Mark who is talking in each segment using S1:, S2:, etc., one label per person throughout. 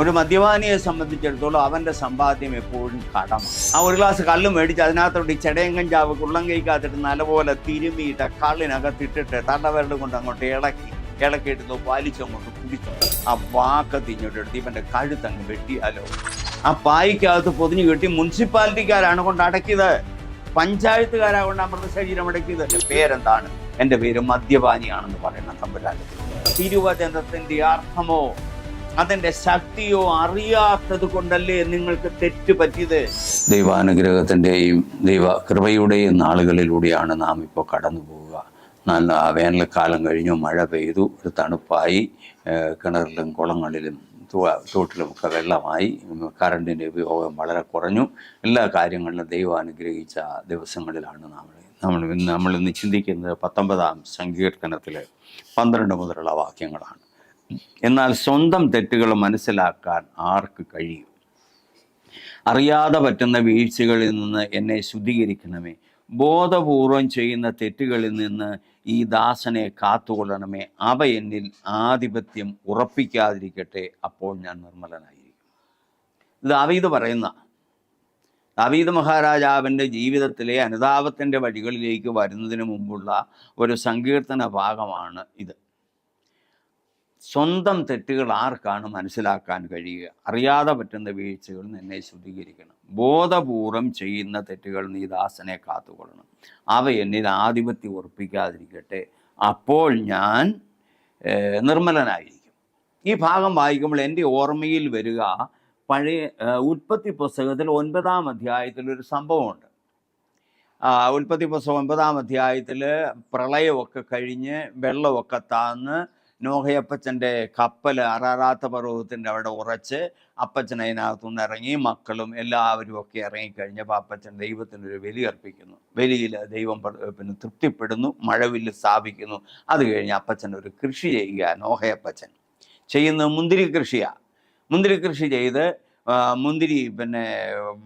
S1: ഒരു മദ്യപാനിയെ സംബന്ധിച്ചിടത്തോളം അവൻ്റെ സമ്പാദ്യം എപ്പോഴും കടമ. ആ ഒരു ഗ്ലാസ് കള്ള് മേടിച്ച് അതിനകത്തോട്ട് ചെടയും കഞ്ചാവ് കുള്ളം കൈക്കകത്തിട്ട് നല്ലപോലെ തിരുമ്മിയിട്ട് കള്ളിനകത്തിട്ടിട്ട് തള്ളവരട് കൊണ്ട് അങ്ങോട്ട് ഇളക്കിയിട്ട് പാലിച്ചങ്ങോട്ട് കുടിച്ചു. ആ വാക്ക തിഞ്ഞോട്ടെടുത്ത് ഇവൻ്റെ കഴുത്തങ്ങ് വെട്ടിയാലോ. ആ പായ്ക്കകത്ത് പൊതിഞ്ഞു കെട്ടി മുനിസിപ്പാലിറ്റിക്കാരാണ് കൊണ്ട് അടക്കിയത്, പഞ്ചായത്തുകാരാ കൊണ്ട് അമൃതശരീരം അടക്കിയത്. എൻ്റെ പേരെന്താണ്? എൻ്റെ പേര് മദ്യപാനിയാണെന്ന് പറയുന്ന തമ്പുരാനത്തിൽ. തിരുവചനത്തിൻ്റെ അർത്ഥമോ അതിൻ്റെ ശക്തിയോ അറിയാത്തത് കൊണ്ടല്ലേ നിങ്ങൾക്ക് തെറ്റുപറ്റിയത്. ദൈവാനുഗ്രഹത്തിൻ്റെയും ദൈവകൃപയുടെയും നാളുകളിലൂടെയാണ് നാം ഇപ്പോൾ കടന്നു പോവുക. നല്ല വേനൽക്കാലം കഴിഞ്ഞു, മഴ പെയ്തു, ഒരു തണുപ്പായി, കിണറിലും കുളങ്ങളിലും തോട്ടിലുമൊക്കെ വെള്ളമായി, കറണ്ടിൻ്റെ ഉപയോഗം വളരെ കുറഞ്ഞു. എല്ലാ കാര്യങ്ങളിലും ദൈവം അനുഗ്രഹിച്ച ദിവസങ്ങളിലാണ് നമ്മൾ ഇന്ന് ചിന്തിക്കുന്നത് 19-ാം സങ്കീർത്തനത്തിലെ 12 മുതലുള്ള വാക്യങ്ങളാണ്. എന്നാൽ സ്വന്തം തെറ്റുകൾ മനസ്സിലാക്കാൻ ആർക്ക് കഴിയും? അറിയാതെ പറ്റുന്ന വീഴ്ചകളിൽ നിന്ന് എന്നെ ശുദ്ധീകരിക്കണമേ. ബോധപൂർവം ചെയ്യുന്ന തെറ്റുകളിൽ നിന്ന് ഈ ദാസനെ കാത്തുകൊള്ളണമേ. അവ എന്നിൽ ആധിപത്യം ഉറപ്പിക്കാതിരിക്കട്ടെ, അപ്പോൾ ഞാൻ നിർമ്മലനായിരിക്കും. ഇത് ദാവീദ് പറയുന്ന, ദാവീദ് മഹാരാജാവിൻ്റെ ജീവിതത്തിലെ അനുതാപത്തിൻ്റെ വഴികളിലേക്ക് വരുന്നതിന് മുമ്പുള്ള ഒരു സങ്കീർത്തന ഭാഗമാണ് ഇത്. സ്വന്തം തെറ്റുകൾ ആർക്കാണ് മനസ്സിലാക്കാൻ കഴിയുക? അറിയാതെ പറ്റുന്ന വീഴ്ചകൾ എന്നെ ശുദ്ധീകരിക്കണം. ബോധപൂർവം ചെയ്യുന്ന തെറ്റുകൾ നീ ദാസനെ കാത്തുകൊള്ളണം. അവ എന്നിൽ ആധിപത്യം ഉറപ്പിക്കാതിരിക്കട്ടെ, അപ്പോൾ ഞാൻ നിർമ്മലനായിരിക്കും. ഈ ഭാഗം വായിക്കുമ്പോൾ എൻ്റെ ഓർമ്മയിൽ വരിക പഴയ ഉൽപ്പത്തി പുസ്തകത്തിൽ 9-ാം അധ്യായത്തിൽ ഒരു സംഭവമുണ്ട്. ഉൽപ്പത്തി പുസ്തകം 9-ാം അധ്യായത്തിൽ പ്രളയമൊക്കെ കഴിഞ്ഞ് വെള്ളമൊക്കെ താന്ന് നോഹയപ്പച്ചൻ്റെ കപ്പൽ അറാറാത്ത പർവ്വതത്തിൻ്റെ അവിടെ ഉറച്ച് അപ്പച്ചൻ അതിനകത്തുനിന്ന് ഇറങ്ങി, മക്കളും എല്ലാവരും ഒക്കെ ഇറങ്ങിക്കഴിഞ്ഞപ്പോൾ അപ്പച്ചൻ ദൈവത്തിനൊരു ബലി അർപ്പിക്കുന്നു. ബലിയിൽ ദൈവം പിന്നെ തൃപ്തിപ്പെടുന്നു, മഴവില്ല് സ്ഥാപിക്കുന്നു. അത് കഴിഞ്ഞ് അപ്പച്ചൻ ഒരു കൃഷി ചെയ്യുക. നോഹയപ്പച്ചൻ ചെയ്യുന്നത് മുന്തിരി കൃഷിയാണ്. മുന്തിരി കൃഷി ചെയ്ത് മുന്തിരി പിന്നെ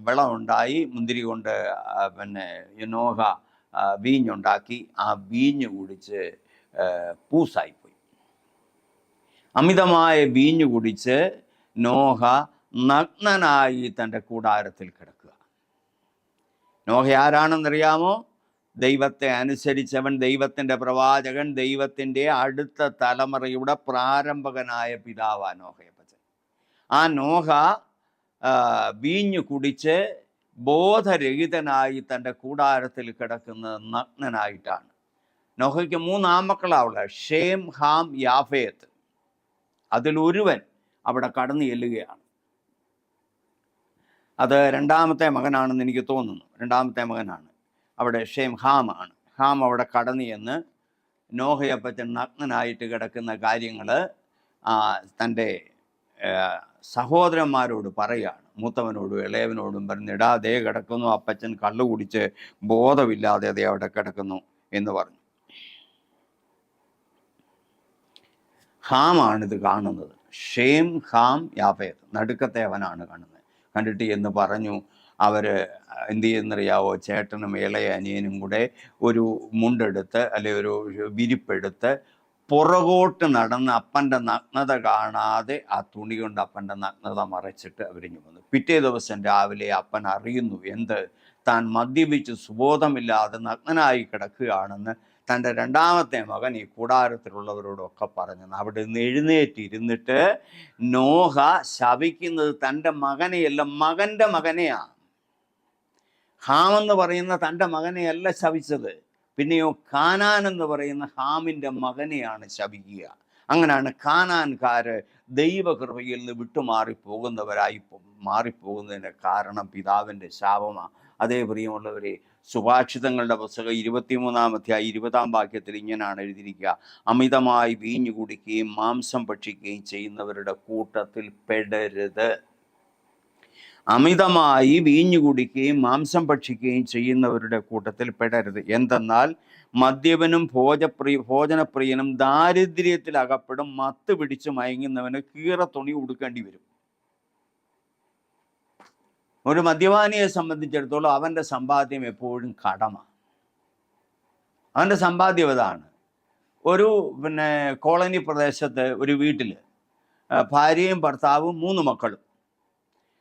S1: വിളവുണ്ടായി. മുന്തിരി കൊണ്ട് പിന്നെ നോഹ വീഞ്ഞുണ്ടാക്കി. ആ വീഞ്ഞ് കുടിച്ച് പൂസായിപ്പോയി. അമിതമായ വീഞ്ഞു കുടിച്ച് നോഹ നഗ്നനായി തൻ്റെ കൂടാരത്തിൽ കിടക്കുക. നോഹ ആരാണെന്നറിയാമോ? ദൈവത്തെ അനുസരിച്ചവൻ, ദൈവത്തിൻ്റെ പ്രവാചകൻ, ദൈവത്തിൻ്റെ അടുത്ത തലമുറയുടെ പ്രാരംഭകനായ പിതാവാ നോഹയപ്പച്ചൻ. ആ നോഹ വീഞ്ഞു കുടിച്ച് ബോധരഹിതനായി തൻ്റെ കൂടാരത്തിൽ കിടക്കുന്നത് നഗ്നനായിട്ടാണ്. നോഹയ്ക്ക് 3 ആൺമക്കളാവുള്ള ഷേം, ഹാം, യാഫേത്ത്. അതിലൊരുവൻ അവിടെ കടന്നു ചെല്ലുകയാണ്. അത് 2-ാമത്തെ മകനാണെന്ന് എനിക്ക് തോന്നുന്നു. 2-ാമത്തെ മകനാണ്. അവിടെ ഷേം, ഹാമാണ്. ഹാം അവിടെ കടന്നു ചെന്ന് നോഹയപ്പച്ചൻ നഗ്നനായിട്ട് കിടക്കുന്ന കാര്യങ്ങൾ തൻ്റെ സഹോദരന്മാരോട് പറയുകയാണ്. മൂത്തവനോടും ഇളയവനോടും പറഞ്ഞിടാ, ദേ കിടക്കുന്നു അപ്പച്ചൻ കള്ളു കുടിച്ച് ബോധമില്ലാതെ അതേ അവിടെ കിടക്കുന്നു എന്ന് പറഞ്ഞു. ഹാമാണിത് കാണുന്നത്. ഷേം, ഹാം, യാഫേത്ത് നടുക്കത്തെ അവനാണ് കാണുന്നത്. കണ്ടിട്ട് എന്ന് പറഞ്ഞു, അവർ എന്ത് ചെയ്യുന്നറിയാവോ? ചേട്ടനും ഇളയ അനിയനും കൂടെ ഒരു മുണ്ടെടുത്ത് അല്ലെ ഒരു വിരിപ്പെടുത്ത് പുറകോട്ട് നടന്ന് അപ്പൻ്റെ നഗ്നത കാണാതെ ആ തുണി കൊണ്ട് അപ്പൻ്റെ നഗ്നത മറച്ചിട്ട് അവരിഞ്ഞു വന്നു. പിറ്റേ ദിവസം രാവിലെ അപ്പൻ അറിയുന്നു എന്ത്? താൻ മദ്യപിച്ച് സുബോധമില്ലാതെ നഗ്നനായി കിടക്കുകയാണെന്ന് തൻ്റെ 2-ാമത്തെ മകൻ ഈ കൂടാരത്തിലുള്ളവരോടൊക്കെ പറഞ്ഞു. അവിടെ നിന്ന് എഴുന്നേറ്റിരുന്നിട്ട് നോഹ ശപിക്കുന്നത് തൻ്റെ മകനെയല്ല, മകൻ്റെ മകനെയാണ്. ഹാമെന്ന് പറയുന്ന തൻ്റെ മകനെയല്ല ശപിച്ചത്, പിന്നെയോ കാനാൻ എന്ന് പറയുന്ന ഹാമിൻ്റെ മകനെയാണ് ശപിക്കുക. അങ്ങനെയാണ് കാനാൻകാർ ദൈവകൃപയിൽ നിന്ന് വിട്ടുമാറിപ്പോകുന്നവരായി മാറിപ്പോകുന്നതിന് കാരണം പിതാവിൻ്റെ ശാപമാണ്. അതേ പ്രിയമുള്ളവരെ, സുഭാഷിതങ്ങളുടെ പുസ്തകം 23-ാം അധ്യായം 20-ാം വാക്യത്തിൽ ഇങ്ങനെയാണ് എഴുതിയിരിക്കുക: അമിതമായി വീഞ്ഞു കുടിക്കുകയും മാംസം ഭക്ഷിക്കുകയും ചെയ്യുന്നവരുടെ കൂട്ടത്തിൽ പെടരുത്. അമിതമായി വീഞ്ഞു കുടിക്കുകയും മാംസം ഭക്ഷിക്കുകയും ചെയ്യുന്നവരുടെ കൂട്ടത്തിൽ പെടരുത്. എന്തെന്നാൽ മദ്യപനും ഭോജനപ്രിയനും ദാരിദ്ര്യത്തിൽ അകപ്പെടും. മത്ത് പിടിച്ച് മയങ്ങുന്നവന് കീറ തുണി ഉടുക്കേണ്ടി വരും. ഒരു മദ്യപാനിയെ സംബന്ധിച്ചിടത്തോളം അവൻ്റെ സമ്പാദ്യം എപ്പോഴും കടമ. അവൻ്റെ സമ്പാദ്യം ഇതാണ്. ഒരു കോളനി പ്രദേശത്ത് ഒരു വീട്ടിൽ ഭാര്യയും ഭർത്താവും 3 മക്കളും.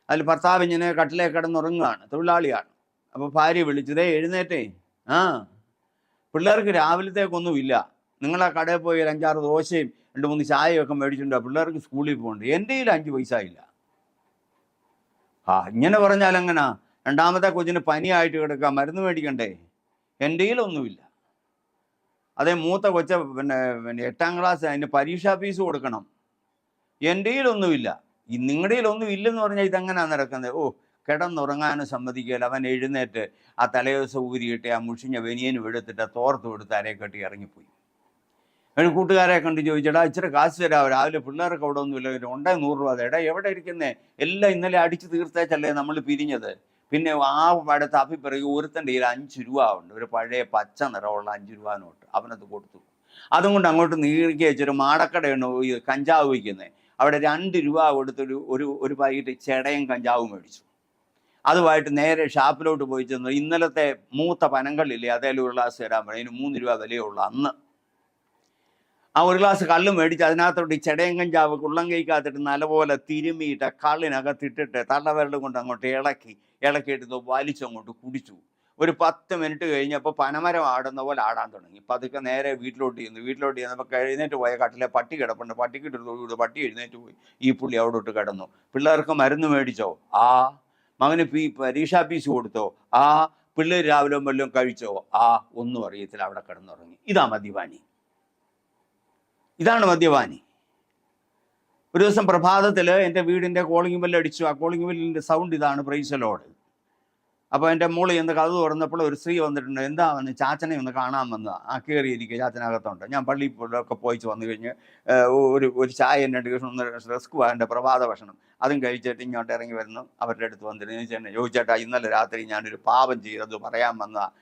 S1: അതിൽ ഭർത്താവ് ഇങ്ങനെ കട്ടിലേ കിടന്നുറങ്ങുകയാണ്, തൊഴിലാളിയാണ്. അപ്പോൾ ഭാര്യ വിളിച്ചതേ എഴുന്നേറ്റേ, ആ പിള്ളേർക്ക് രാവിലത്തേക്കൊന്നുമില്ല, നിങ്ങൾ ആ കടയിൽ പോയി 5-6 ദോശയും 2-3 ചായയൊക്കെ മേടിച്ചിട്ടുണ്ടോ, പിള്ളേർക്ക് സ്കൂളിൽ പോകണ്ട്, എൻ്റെ കയ്യിൽ 5 പൈസ ഇല്ല. ഇങ്ങനെ പറഞ്ഞാൽ എങ്ങനാ? രണ്ടാമത്തെ കൊച്ചിന് പനിയായിട്ട് കിടക്കുക, മരുന്ന് മേടിക്കണ്ടേ, എൻ്റെ കയ്യിലൊന്നുമില്ല. അതേ മൂത്ത കൊച്ച പിന്നെ 8ാം ക്ലാസ്, അതിന് പരീക്ഷാ ഫീസ് കൊടുക്കണം, എൻ്റെ കയ്യിലൊന്നുമില്ല. നിങ്ങളുടെ കയ്യിലൊന്നും ഇല്ലെന്ന് പറഞ്ഞാൽ ഇതെങ്ങനെയാണ് നടക്കുന്നത്? കിടന്നുറങ്ങാനും സമ്മതിക്കുകയില്ല. അവൻ എഴുന്നേറ്റ് ആ തലയോസം ഊരിയിട്ട് ആ മുഷിഞ്ഞ വെനിയനും എടുത്തിട്ട് തോർത്തും എടുത്ത് അരയെ കെട്ടി ഇറങ്ങിപ്പോയി. ഒരു കൂട്ടുകാരെ കണ്ട് ചോദിച്ചടാ, ഇച്ചിരി കാശ് തരാം, രാവിലെ പിള്ളേർക്ക് അവിടെ ഒന്നുമില്ല, ഉണ്ടേ 100 രൂപ. എടാ എവിടെ ഇരിക്കുന്നേ, എല്ലാം ഇന്നലെ അടിച്ച് തീർത്തേച്ചല്ലേ നമ്മൾ പിരിഞ്ഞത്. പിന്നെ ആ അടുത്ത അഭിപ്രായം ഒരുത്തൻ്റെ കയ്യിൽ 5 രൂപ ഉണ്ട്, ഒരു പഴയ പച്ച നിറമുള്ള 5 രൂപ നോട്ട്, അവനത് കൊടുത്തു. അതും കൊണ്ട് അങ്ങോട്ട് നീക്കി വെച്ചൊരു മാടക്കടയാണ് കഞ്ചാവ് വയ്ക്കുന്നത്. അവിടെ 2 രൂപ കൊടുത്തൊരു ഒരു പാക്കറ്റ് ചെടയും കഞ്ചാവും മേടിച്ചു. അതുമായിട്ട് നേരെ ഷാപ്പിലോട്ട് പോയി ചെന്നു. ഇന്നലത്തെ മൂത്ത പനങ്കള്ളില്ലേ, അതേലും ഒരു ഗ്ലാസ് തരാൻ പറയും, അതിന് 3 രൂപ വിലയുള്ളൂ. അന്ന് ആ ഒരു ഗ്ലാസ് കള്ള് മേടിച്ച് അതിനകത്തോട്ട് ഈ ചെടയും കഞ്ചാവ് കുള്ളം കൈക്കകത്തിട്ട് നല്ലപോലെ തിരുമിയിട്ട് കള്ളിനകത്തിട്ടിട്ട് തള്ളവിരൽ കൊണ്ട് അങ്ങോട്ട് ഇളക്കിയിട്ട് വലിച്ചങ്ങോട്ട് കുടിച്ചു. ഒരു 10 മിനിറ്റ് കഴിഞ്ഞപ്പോൾ പനമരം ആടുന്ന പോലെ ആടാൻ തുടങ്ങി. പതുക്കെ നേരെ വീട്ടിലോട്ട് ചെന്നപ്പോൾ എഴുന്നേറ്റ് പോയ കട്ടിലെ പട്ടി കിടപ്പുണ്ട്, പട്ടിക്കിട്ട് പട്ടി എഴുന്നേറ്റ് പോയി. ഈ പുള്ളി അവിടോട്ട് കിടന്നു. പിള്ളേർക്ക് മരുന്ന് മേടിച്ചോ? മകന് പരീക്ഷാ ഫീസ് കൊടുത്തോ? പിള്ളേർ രാവിലെ വല്ലതും കഴിച്ചോ? ഒന്നും അറിയത്തില്ല, അവിടെ കിടന്നുറങ്ങി. ഇതാണ് മദ്യപാനി. ഒരു ദിവസം പ്രഭാതത്തിൽ എൻ്റെ വീടിൻ്റെ കോളിംഗ് ബെല്ല് അടിച്ചു. ആ കോളിംഗ് ബെല്ലിൻ്റെ സൗണ്ട് ഇതാണ്, പ്രൈസ് ദി ലോർഡ്. അപ്പോൾ എൻ്റെ മോള് എന്ന് കഥ തുറന്നപ്പോൾ ഒരു സ്ത്രീ വന്നിട്ടുണ്ട്. എന്താ വന്ന്? ചാച്ചനെ ഒന്ന് കാണാൻ വന്നതാണ്. കയറിയിരിക്കുക, ചാച്ചനകത്തുണ്ട്. ഞാൻ പള്ളിയിലൊക്കെ പോയിച്ച് വന്നു കഴിഞ്ഞ് ഒരു ചായ എൻ്റെ ഒന്ന് റസ്ക് എൻ്റെ പ്രഭാത ഭക്ഷണം അതും കഴിച്ചിട്ട് ഇങ്ങോട്ട് ഇറങ്ങി വരുന്നു. അവരുടെ അടുത്ത് വന്നിരുന്നു. ചോദിച്ചേട്ടാ, ഇന്നലെ രാത്രി ഞാനൊരു പാപം ചെയ്തത് പറയാൻ വന്നതാണ്.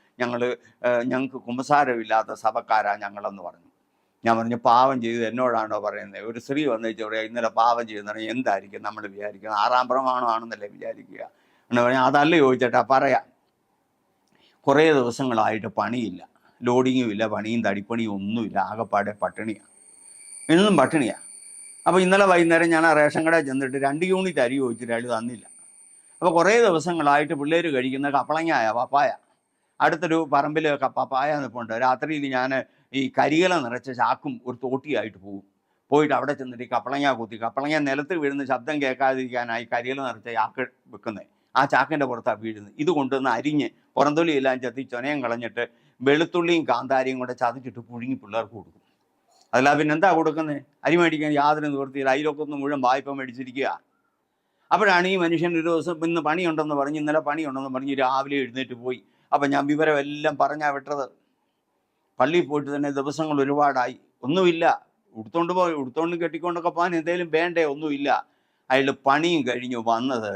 S1: ഞങ്ങൾക്ക് കുമ്പസാരമില്ലാത്ത സഭക്കാരാ ഞങ്ങളെന്ന് പറഞ്ഞു. ഞാൻ പറഞ്ഞു, പാവം ചെയ്ത് എന്നോടാണോ പറയുന്നത്? ഒരു സ്ത്രീ വന്നു പറയാ ഇന്നലെ പാവം ചെയ്തെന്ന് പറഞ്ഞാൽ എന്തായിരിക്കും നമ്മൾ വിചാരിക്കുന്നത്? 6ാം പ്രമാണമാണെന്നല്ലേ വിചാരിക്കുക എന്ന് പറഞ്ഞാൽ അതല്ല ചോദിച്ചേട്ടാ, പറയാം. കുറേ ദിവസങ്ങളായിട്ട് പണിയില്ല, ലോഡിങ്ങും ഇല്ല, പണിയും തടിപ്പണിയും ഒന്നുമില്ല, ആകെപ്പാടെ പട്ടിണിയാണ്, ഇന്നും പട്ടിണിയാണ്. അപ്പോൾ ഇന്നലെ വൈകുന്നേരം ഞാൻ ആ റേഷൻ കടയിൽ ചെന്നിട്ട് 2 യൂണിറ്റ് അരി ചോദിച്ചിട്ട് അയാൾ തന്നില്ല. അപ്പോൾ കുറേ ദിവസങ്ങളായിട്ട് പിള്ളേർ കഴിക്കുന്ന കപ്പളങ്ങായ പപ്പായ, അടുത്തൊരു പറമ്പിൽ പപ്പായ നിൽപ്പുണ്ട്. രാത്രിയിൽ ഞാൻ ഈ കരിയില നിറച്ച ചാക്കും ഒരു തോട്ടിയായിട്ട് പോയിട്ട് അവിടെ ചെന്നിട്ട് ഈ കപ്പളങ്ങ കുത്തി, കപ്പളങ്ങ നിലത്ത് വീഴുന്ന ശബ്ദം കേൾക്കാതിരിക്കാനായി കരിയില നിറച്ച ചാക്ക് വെക്കുന്നത്. ആ ചാക്കിൻ്റെ പുറത്താണ് വീഴുന്നത്. ഇത് കൊണ്ടുവന്ന് അരിഞ്ഞ് പുറന്തൊലിയെല്ലാം ചത്തി ചൊനയും കളഞ്ഞിട്ട് വെളുത്തുള്ളിയും കാന്താരിയും കൂടെ ചതച്ചിട്ട് പുഴുങ്ങി പിള്ളേർക്ക് കൊടുക്കും. അതല്ല പിന്നെ എന്താ കൊടുക്കുന്നത്? അരി മേടിക്കാൻ യാതൊരു നിവൃത്തിയില്ല, അയിലൊക്കെ മുഴുവൻ വായ്പ മേടിച്ചിരിക്കുക. അപ്പോഴാണ് ഈ മനുഷ്യൻ ഒരു ദിവസം ഇന്ന് പണിയുണ്ടെന്ന് പറഞ്ഞ്, ഇന്നലെ പണിയുണ്ടെന്ന് പറഞ്ഞ് രാവിലെ എഴുന്നേറ്റ് പോയി. അപ്പം ഞാൻ വിവരമെല്ലാം പറഞ്ഞാൽ വിട്ടത്. പള്ളിയിൽ പോയിട്ട് തന്നെ ദിവസങ്ങൾ ഒരുപാടായി, ഒന്നുമില്ല. ഉടുത്തോണ്ട് കെട്ടിക്കൊണ്ടൊക്കെ പോകാൻ എന്തെങ്കിലും വേണ്ടേ? ഒന്നുമില്ല. അയാൾ പണിയും കഴിഞ്ഞു വന്നത്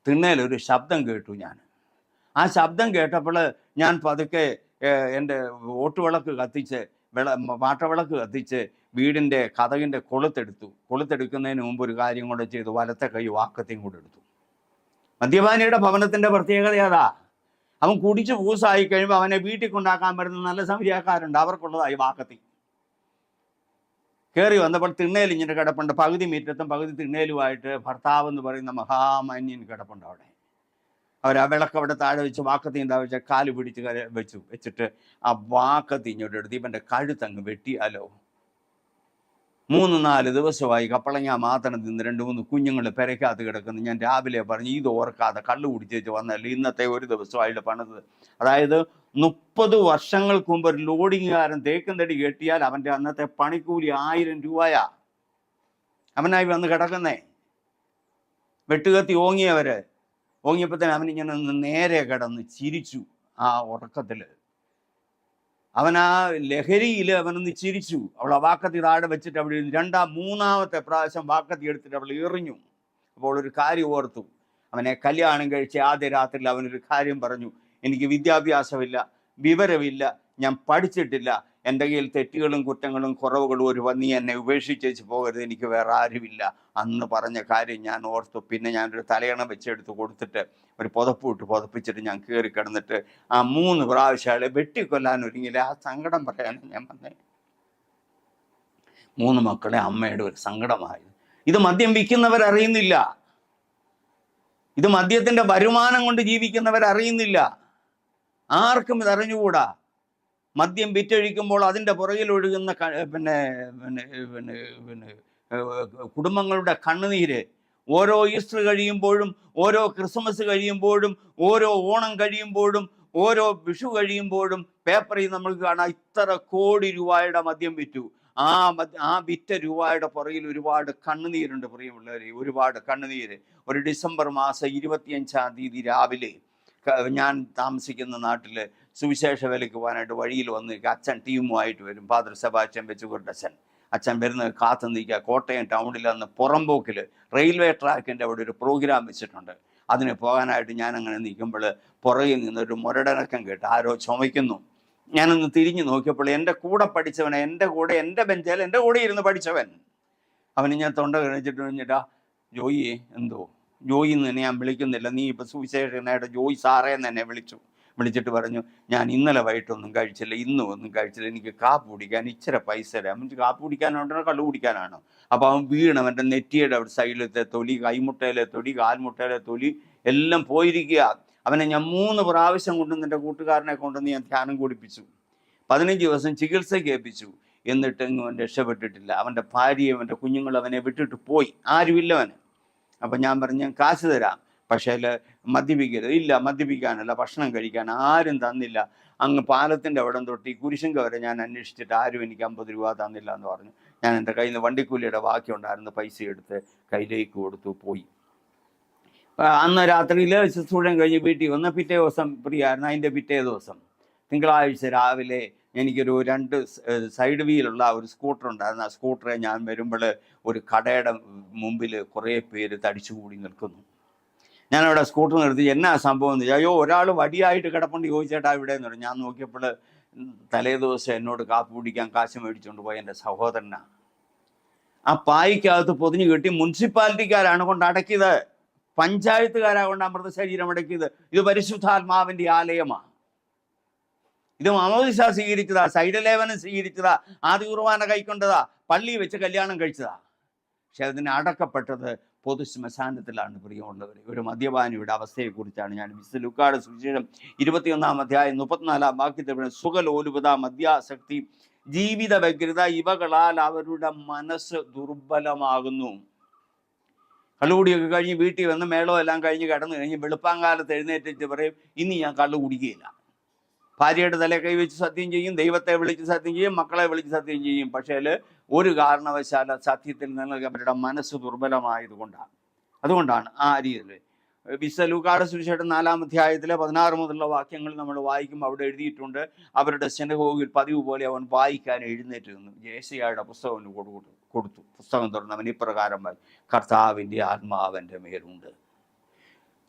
S1: തിണ്ണയിലൊരു ശബ്ദം കേട്ടു. ആ ശബ്ദം കേട്ടപ്പോൾ ഞാൻ പതുക്കെ എൻ്റെ ഓട്ടുവിളക്ക് കത്തിച്ച് വാട്ടവിളക്ക് കത്തിച്ച് വീടിൻ്റെ കതകിൻ്റെ കൊളുത്തെടുക്കുന്നതിന് മുമ്പ് ഒരു കാര്യം കൂടെ ചെയ്തു. വലത്തെ കൈ വാക്കത്തെയും കൂടെ എടുത്തു. മദ്യപാനിയുടെ ഭവനത്തിൻ്റെ പ്രത്യേകത അതാ. അവൻ കുടിച്ച് പൂസായി കഴിയുമ്പോൾ അവനെ വീട്ടിൽ കൊണ്ടാക്കാൻ പറ്റുന്ന നല്ല സമരിയാക്കാരുണ്ട്, അവർക്കുള്ളതായി വാക്കത്തി. കയറി വന്നപ്പോൾ തിണ്ണയിൽ ഇങ്ങനെ കിടപ്പുണ്ട്, പകുതി മീറ്റത്തും പകുതി തിണ്ണയിലുമായിട്ട് ഭർത്താവ് എന്ന് പറയുന്ന മഹാമാന്യൻ കിടപ്പുണ്ട്. അവർ ആ വിളക്ക് അവിടെ താഴെ വെച്ച് വാക്കത്തി എന്താ വെച്ചാൽ കാല് പിടിച്ച് വെച്ചിട്ട് ആ വാക്കത്തി ഇങ്ങോട്ട് എടുത്ത് ഇവൻ്റെ കഴുത്തങ്ങ് വെട്ടിയാലോ. 3-4 ദിവസമായി കപ്പളങ്ങ മാത്രം തിന്ന് 2-3 കുഞ്ഞുങ്ങൾ പെരയ്ക്കകത്ത് കിടക്കുന്നു. ഞാൻ രാവിലെ പറഞ്ഞു, ഇത് ഓർക്കാതെ കള്ളു കുടിച്ചേച്ച് വന്നല്ലേ ഇന്നത്തെ ഒരു ദിവസമായിട്ട് പണിത്. അതായത് 30 വർഷങ്ങൾക്ക് മുമ്പ് ഒരു ലോഡിങ്ങുകാരൻ തേക്കും തടി കെട്ടിയാൽ അവൻ്റെ അന്നത്തെ പണിക്കൂലി 1000 രൂപയാ അവനായി വന്ന് കിടക്കുന്നേ. വെട്ടുകത്തി ഓങ്ങിയപ്പോൾ തന്നെ അവനിങ്ങനെ നേരെ കിടന്ന് ചിരിച്ചു. ആ ഉറക്കത്തിൽ അവൻ ആ ലഹരിയിൽ അവനൊന്ന് ചിരിച്ചു. അവൾ ആ വാക്കത്തി താഴെ വെച്ചിട്ട് അവിടെ 2-3 പ്രാവശ്യം വാക്കത്തി എടുത്തിട്ട് അവൾ എറിഞ്ഞു. അപ്പോൾ ഒരു കാര്യം ഓർത്തു. അവനെ കല്യാണം കഴിച്ച് ആദ്യ രാത്രിയിൽ അവനൊരു കാര്യം പറഞ്ഞു, എനിക്ക് വിദ്യാഭ്യാസമില്ല, വിവരമില്ല, ഞാൻ പഠിച്ചിട്ടില്ല, എൻ്റെ കയ്യിൽ തെറ്റുകളും കുറ്റങ്ങളും കുറവുകളും ഒരു നീ എന്നെ ഉപേക്ഷിച്ചേച്ച് പോകരുത്, എനിക്ക് വേറെ ആരുമില്ല. അന്ന് പറഞ്ഞ കാര്യം ഞാൻ ഓർത്തു. പിന്നെ ഞാനൊരു തലയണ വെച്ചെടുത്ത് കൊടുത്തിട്ട് ഒരു പുതപ്പിച്ചിട്ട് ഞാൻ കയറി കിടന്നിട്ട് ആ 3 പ്രാവശ്യം അയാളെ വെട്ടിക്കൊല്ലാൻ ഒരുങ്ങിയില്ല. ആ സങ്കടം പറയാനാണ് ഞാൻ വന്നേ. 3 മക്കളെ അമ്മയുടെ ഒരു സങ്കടമായത്. ഇത് മദ്യം വിൽക്കുന്നവരറിയുന്നില്ല. ഇത് മദ്യത്തിന്റെ വരുമാനം കൊണ്ട് ജീവിക്കുന്നവരറിയുന്നില്ല. ആർക്കും ഇത് അറിഞ്ഞുകൂടാ. മദ്യം വിറ്റഴിക്കുമ്പോൾ അതിൻ്റെ പുറകിൽ ഒഴുകുന്ന പിന്നെ പിന്നെ പിന്നെ പിന്നെ കുടുംബങ്ങളുടെ കണ്ണുനീര്, ഓരോ ഈസ്റ്റർ കഴിയുമ്പോഴും, ഓരോ ക്രിസ്മസ് കഴിയുമ്പോഴും, ഓരോ ഓണം കഴിയുമ്പോഴും, ഓരോ വിഷു കഴിയുമ്പോഴും പേപ്പറിൽ നമുക്ക് കാണാം ഇത്ര കോടി രൂപയുടെ മദ്യം വിറ്റു. ആ വിറ്റ രൂപയുടെ പുറകിൽ ഒരുപാട് കണ്ണുനീരുണ്ട് പ്രിയമുള്ളവരെ, ഒരുപാട് കണ്ണുനീര്. ഒരു ഡിസംബർ മാസം 25-ാം തീയതി രാവിലെ ഞാൻ താമസിക്കുന്ന നാട്ടിൽ സുവിശേഷ വേലയ്ക്ക് പോകാനായിട്ട് വഴിയിൽ വന്ന് അച്ഛൻ ടീമുമായിട്ട് വരും. ഫാദർ സെബാസ്റ്റ്യൻ വെച്ചുകൊണ്ടച്ഛൻ. അച്ഛൻ വരുന്നത് കാത്തു നിൽക്കുക. കോട്ടയം ടൗണിൽ അന്ന് പുറമ്പോക്കിൽ റെയിൽവേ ട്രാക്കിൻ്റെ അവിടെ ഒരു പ്രോഗ്രാം വെച്ചിട്ടുണ്ട്. അതിന് പോകാനായിട്ട് ഞാൻ അങ്ങനെ നിൽക്കുമ്പോൾ പുറകിൽ നിന്നൊരു മുരടനക്കം കേട്ട് ആരോ ചുമയ്ക്കുന്നു. ഞാനൊന്ന് തിരിഞ്ഞു നോക്കിയപ്പോൾ എൻ്റെ കൂടെ പഠിച്ചവൻ, എൻ്റെ ബെഞ്ചിൽ എൻ്റെ കൂടെ ഇരുന്ന് പഠിച്ചവൻ, അവന് ഞാൻ തൊണ്ട കഴിച്ചിട്ട് കഴിഞ്ഞിട്ടാ ജോയി എന്തോ ജോയി എന്ന് തന്നെ ഞാൻ വിളിക്കുന്നില്ല, നീ ഇപ്പോൾ സുവിശേഷനായിട്ട് ജോയി സാറേ എന്ന് എന്നെ വിളിച്ചിട്ട് പറഞ്ഞു, ഞാൻ ഇന്നലെ വൈകിട്ടൊന്നും കഴിച്ചില്ല, ഇന്നും ഒന്നും കഴിച്ചില്ല, എനിക്ക് കാപ്പ് കുടിക്കാൻ ഇച്ചിരി പൈസ തരാം. എനിക്ക് കാപ്പ് കുടിക്കാനാണോ കള്ളു കുടിക്കാനാണോ? അപ്പോൾ അവൻ വീണ് അവൻ്റെ നെറ്റിയുടെ അവിടെ സൈഡിലത്തെ തൊലി, കൈമുട്ടയിലെ തൊലി, കാൽമുട്ടയിലെ തൊലി എല്ലാം പോയിരിക്കുക. അവനെ ഞാൻ 3 പ്രാവശ്യം കൊണ്ടുവന്ന് എൻ്റെ കൂട്ടുകാരനെ കൊണ്ടുവന്ന് ഞാൻ ധ്യാനം കുടിപ്പിച്ചു. 15 ദിവസം ചികിത്സയ്ക്ക് ഏൽപ്പിച്ചു. എന്നിട്ടെങ്ങും അവൻ രക്ഷപ്പെട്ടിട്ടില്ല. അവൻ്റെ ഭാര്യയും അവൻ്റെ കുഞ്ഞുങ്ങളും അവനെ വിട്ടിട്ട് പോയി. ആരുമില്ലവന്. അപ്പം ഞാൻ പറഞ്ഞു, ഞാൻ കാശ് തരാം, പക്ഷേ മദ്യപിക്കരുത്. ഇല്ല, മദ്യപിക്കാനല്ല, ഭക്ഷണം കഴിക്കാൻ ആരും തന്നില്ല. അങ്ങ് പാലത്തിൻ്റെ അവിടം തൊട്ട് ഈ കുരിശങ്ക വരെ ഞാൻ അന്വേഷിച്ചിട്ട് ആരും എനിക്ക് 50 രൂപ തന്നില്ല എന്ന് പറഞ്ഞു. ഞാൻ എൻ്റെ കയ്യിൽ നിന്ന് വണ്ടിക്കൂലിയുടെ ബാക്കി ഉണ്ടായിരുന്ന പൈസ എടുത്ത് കയ്യിലേക്ക് കൊടുത്തു പോയി. അന്ന് രാത്രിയിൽ ശുശ്രൂഷം കഴിഞ്ഞ് വീട്ടിൽ വന്ന് പിറ്റേ ദിവസം പ്രിയായിരുന്നു. അതിൻ്റെ പിറ്റേ ദിവസം തിങ്കളാഴ്ച രാവിലെ എനിക്കൊരു 2 സൈഡ് വീലുള്ള ഒരു സ്കൂട്ടർ ഉണ്ടായിരുന്നു. ആ സ്കൂട്ടറെ ഞാൻ വരുമ്പോൾ ഒരു കടയുടെ മുമ്പിൽ കുറേ പേര് തടിച്ചുകൂടി നിൽക്കുന്നു. ഞാനവിടെ സ്കൂട്ടർ നിർത്തി, എന്നാ സംഭവം എന്ന് ചോദിച്ചാൽ, അയ്യോ ഒരാൾ വടിയായിട്ട് കിടപ്പുണ്ട് ചോദിച്ചേട്ടാ ഇവിടെ എന്ന് പറഞ്ഞു. ഞാൻ നോക്കിയപ്പോൾ തലേ ദിവസം എന്നോട് കാപ്പി കുടിക്കാൻ കാശ് മേടിച്ചുകൊണ്ട് പോയ എൻ്റെ സഹോദരനാണ്. ആ പായ്ക്കകത്ത് പൊതിഞ്ഞു കെട്ടി മുനിസിപ്പാലിറ്റിക്കാരാണ് കൊണ്ട് അടക്കിയത്, പഞ്ചായത്തുകാരാ കൊണ്ട് മൃതശരീരം അടക്കിയത്. ഇത് പരിശുദ്ധാത്മാവിൻ്റെ ആലയമാണ്. ഇത് മാമോദിസ സ്വീകരിച്ചതാ, സൈഡലേവനം സ്വീകരിച്ചതാ, ആദ്യ കുർബാന കൈക്കൊണ്ടതാ, പള്ളി വെച്ച് കല്യാണം കഴിച്ചതാ. പക്ഷെ അതിന് അടക്കപ്പെട്ടത് പൊതു ശ്മശാനത്തിലാണ്. പ്രിയമുള്ളവർ, ഒരു മദ്യപാനിയുടെ അവസ്ഥയെക്കുറിച്ചാണ് ഞാൻ വിശുദ്ധ ലൂക്കായുടെ സുവിശേഷം 21-ാം അധ്യായം 34-ാം വാക്യത്തിൽ സുഖലോലുപത, മദ്യാസക്തി, ജീവിത വ്യഗ്രത ഇവകളാൽ അവരുടെ മനസ്സ് ദുർബലമാകുന്നു. കള്ളുകൂടിയൊക്കെ കഴിഞ്ഞ് വീട്ടിൽ വന്ന് മേളോ എല്ലാം കഴിഞ്ഞ് കിടന്നു കഴിഞ്ഞ് വെളുപ്പാങ്കാലത്ത് എഴുന്നേറ്റിട്ട് പറയും, ഇനി ഞാൻ കള്ളു കുടിക്കുകയില്ല. ഭാര്യയുടെ തല കൈവച്ച് സത്യം ചെയ്യും, ദൈവത്തെ വിളിച്ച് സത്യം ചെയ്യും, മക്കളെ വിളിച്ച് സത്യം ചെയ്യും. പക്ഷേ ഒരു കാരണവശാല സത്യത്തിൽ നിന്ന് അവരുടെ മനസ്സ് ദുർബലമായതുകൊണ്ടാണ്. അതുകൊണ്ടാണ് ആ രീതിയിൽ വിശുദ്ധ ലൂക്കായുടെ സുവിശേഷം 4-ാം അധ്യായത്തിലെ 16 മുതലുള്ള വാക്യങ്ങൾ നമ്മൾ വായിക്കുമ്പോൾ അവിടെ എഴുതിയിട്ടുണ്ട്, അവരുടെ സിനഗോഗിൽ പതിവ് പോലെ അവൻ വായിക്കാൻ എഴുന്നേറ്റ് നിന്നു. യേശയ്യായുടെ പുസ്തകം കൊടുത്തു. പുസ്തകം തുറന്ന് അവൻ ഇപ്രകാരം കർത്താവിൻ്റെ ആത്മാവൻ്റെ മേലുണ്ട്,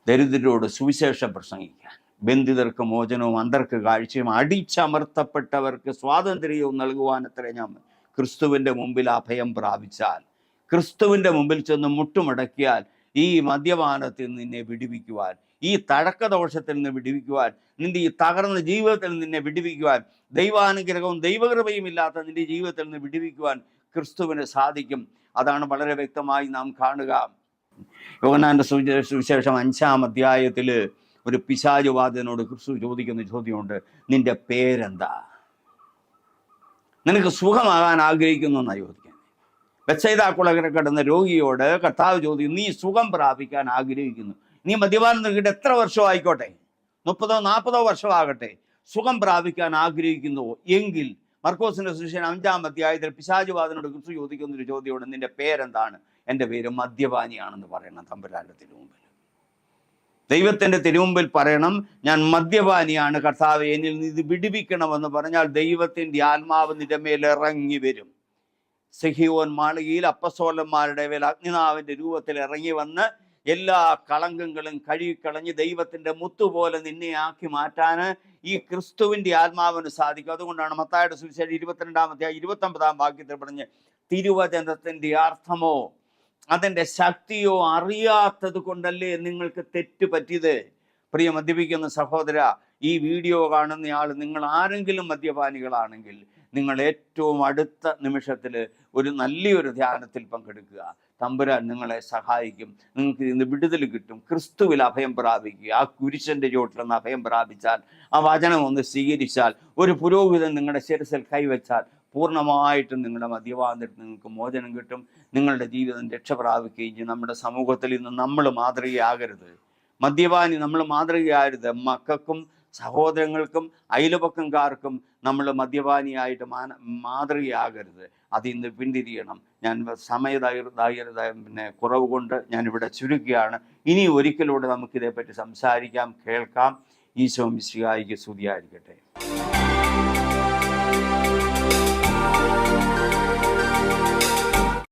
S1: ദരിദ്രരോട് സുവിശേഷം പ്രസംഗിക്കാൻ, ബന്ധിതർക്ക് മോചനവും അന്തർക്ക് കാഴ്ചയും അടിച്ചമർത്തപ്പെട്ടവർക്ക് സ്വാതന്ത്ര്യവും നൽകുവാനത്രേ ഞാൻ ക്രിസ്തുവിൻ്റെ മുമ്പിൽ അഭയം പ്രാപിച്ചാൽ, ക്രിസ്തുവിൻ്റെ മുമ്പിൽ ചെന്ന് മുട്ടുമടക്കിയാൽ ഈ മദ്യപാനത്തിൽ നിന്നെ വിടുവിക്കുവാൻ, ഈ തഴക്കദോഷത്തിൽ നിന്ന് വിടുവിക്കുവാൻ, നിന്റെ ഈ തകർന്ന ജീവിതത്തിൽ നിന്നെ വിടുവിക്കുവാൻ, ദൈവാനുഗ്രഹവും ദൈവകൃപയും ഇല്ലാത്ത നിന്റെ ജീവിതത്തിൽ നിന്ന് വിടുവിക്കുവാൻ ക്രിസ്തുവിന് സാധിക്കും. അതാണ് വളരെ വ്യക്തമായി നാം കാണുക. യോഹന്നാന്റെ സുവിശേഷം 5-ാം അധ്യായത്തിൽ ഒരു പിശാചുബാധിതനോട് ക്രിസ്തു ചോദിക്കുന്ന ചോദ്യമുണ്ട്, നിന്റെ പേരെന്താ? നിനക്ക് സുഖമാകാൻ ആഗ്രഹിക്കുന്നു എന്നാണ് ചോദിക്കുന്നത്. ബെത്സൈദാ കുളകര കിടന്ന രോഗിയോട് കർത്താവ് ചോദിക്കും, നീ സുഖം പ്രാപിക്കാൻ ആഗ്രഹിക്കുന്നു, നീ മദ്യപാനം നിർത്തിയിട്ട് എത്ര വർഷം ആയിക്കോട്ടെ, 30-40 വർഷമാകട്ടെ, സുഖം പ്രാപിക്കാൻ ആഗ്രഹിക്കുന്നു എങ്കിൽ, മർക്കോസിന്റെ സുവിശേഷം 5-ാം അധ്യായത്തിൽ പിശാചുബാധിതനോട് ക്രിസ്തു ചോദിക്കുന്നൊരു ചോദ്യമുണ്ട്, നിന്റെ പേരെന്താണ്? എൻ്റെ പേര് മദ്യപാനിയാണെന്ന് പറയണം തമ്പുരാന്റെ തിരുമുമ്പിൽ. ദൈവത്തിൻ്റെ തിരുമുമ്പിൽ പറയണം, ഞാൻ മദ്യപാനിയാണ്, കർത്താവേ എന്നിൽ നിന്ന് ഇത് വിടുവിക്കണമെന്ന് പറഞ്ഞാൽ ദൈവത്തിൻ്റെ ആത്മാവ് നിന്റെ മേൽ ഇറങ്ങി വരും. സിഹിയോൻ മാളികയിൽ അപ്പസ്തോലന്മാരുടെ മേൽ അഗ്നിനാവിൻ്റെ രൂപത്തിൽ ഇറങ്ങി വന്ന് എല്ലാ കളങ്കങ്ങളും കഴുകിക്കളഞ്ഞ് ദൈവത്തിൻ്റെ മുത്തുപോലെ നിന്നെ ആക്കി മാറ്റാൻ ഈ ക്രിസ്തുവിൻ്റെ ആത്മാവിന് സാധിക്കും. അതുകൊണ്ടാണ് മത്തായിയുടെ സുവിശേഷം 22-ാം അധ്യായം 29-ാം വാക്യത്തിൽ പറഞ്ഞ്, തിരുവചനത്തിൻ്റെ അർത്ഥമോ അതിൻ്റെ ശക്തിയോ അറിയാത്തത് കൊണ്ടല്ലേ നിങ്ങൾക്ക് തെറ്റ് പറ്റിയത്. പ്രിയ മദ്യപിക്കുന്ന സഹോദര, ഈ വീഡിയോ കാണുന്നയാൾ നിങ്ങൾ ആരെങ്കിലും മദ്യപാനികളാണെങ്കിൽ നിങ്ങൾ ഏറ്റവും അടുത്ത നിമിഷത്തിൽ ഒരു നല്ലൊരു ധ്യാനത്തിൽ പങ്കെടുക്കുക. തമ്പുരാൻ നിങ്ങളെ സഹായിക്കും. നിങ്ങൾക്ക് ഇന്ന് വിടുതൽ കിട്ടും. ക്രിസ്തുവിൽ അഭയം പ്രാപിക്കുക. ആ കുരിശൻ്റെ ചുവട്ടിലൊന്ന് അഭയം പ്രാപിച്ചാൽ, ആ വചനം ഒന്ന് സ്വീകരിച്ചാൽ, ഒരു പുരോഹിതൻ നിങ്ങളുടെ ശിരസിൽ കൈവച്ചാൽ പൂർണ്ണമായിട്ടും നിങ്ങളുടെ മദ്യപാനത്തിൽ നിങ്ങൾക്ക് മോചനം കിട്ടും. നിങ്ങളുടെ ജീവിതം രക്ഷ പ്രാപിക്കുകയും ചെയ്യും. നമ്മുടെ സമൂഹത്തിൽ ഇന്ന് നമ്മൾ മാതൃകയാകരുത്. മദ്യപാനി നമ്മൾ മാതൃകയാകരുത്. മക്കൾക്കും സഹോദരങ്ങൾക്കും അയൽപക്കംകാർക്കും നമ്മൾ മദ്യപാനിയായിട്ട് മാതൃകയാകരുത്. അതിന്ന് പിന്തിരിയണം. ഞാൻ കുറവ് കൊണ്ട് ഞാനിവിടെ ചുരുക്കുകയാണ്. ഇനി ഒരിക്കലൂടെ നമുക്കിതേപ്പറ്റി സംസാരിക്കാം, കേൾക്കാം. ഈശോ മിശിഹായിക്ക് സ്തുതിയായിരിക്കട്ടെ.